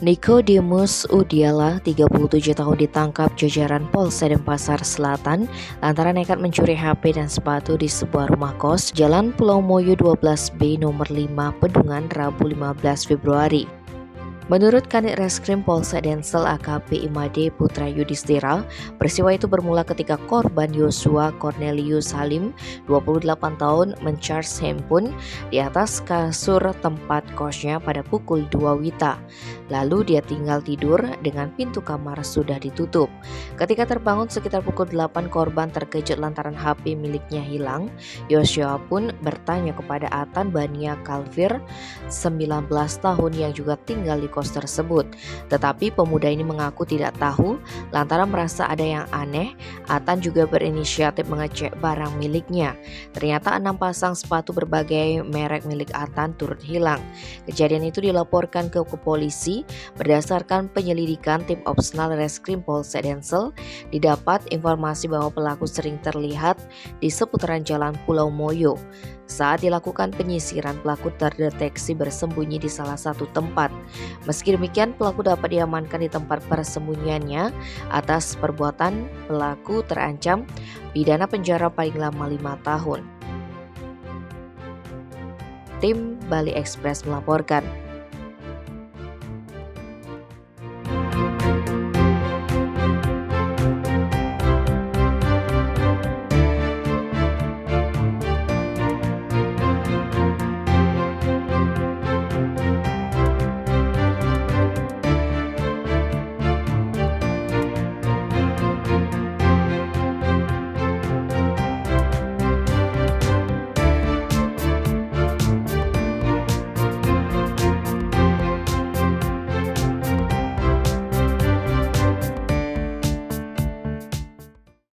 Nikodemus Udiala, 37 tahun ditangkap jajaran Polsek Denpasar Selatan lantaran nekat mencuri HP dan sepatu di sebuah rumah kos Jalan Pulau Moyo 12B nomor 5 Pedungan Rabu 15 Februari. Menurut Kanit Reskrim Polsek Densel AKP Imade Putra Yudhistira, peristiwa itu bermula ketika korban Yosua Cornelius Halim, 28 tahun, mencharge handphone di atas kasur tempat kosnya pada pukul 2 WITA. Lalu dia tinggal tidur dengan pintu kamar sudah ditutup. Ketika terbangun sekitar pukul 8, korban terkejut lantaran HP miliknya hilang. Yosua pun bertanya kepada Atan Bania Kalfir, 19 tahun yang juga tinggal di kos tersebut. Tetapi pemuda ini mengaku tidak tahu lantaran merasa ada yang aneh. Atan juga berinisiatif mengecek barang miliknya. Ternyata 6 pasang sepatu berbagai merek milik Atan turut hilang. Kejadian itu dilaporkan ke polisi. Berdasarkan penyelidikan tim Opsnal Reskrim Polsek Densel, didapat informasi bahwa pelaku sering terlihat di seputaran Jalan Pulau Moyo. Saat dilakukan penyisiran, pelaku terdeteksi bersembunyi di salah satu tempat. Meski demikian, pelaku dapat diamankan di tempat persembunyiannya. Atas perbuatan, pelaku terancam pidana penjara paling lama 5 tahun. Tim Bali Express melaporkan.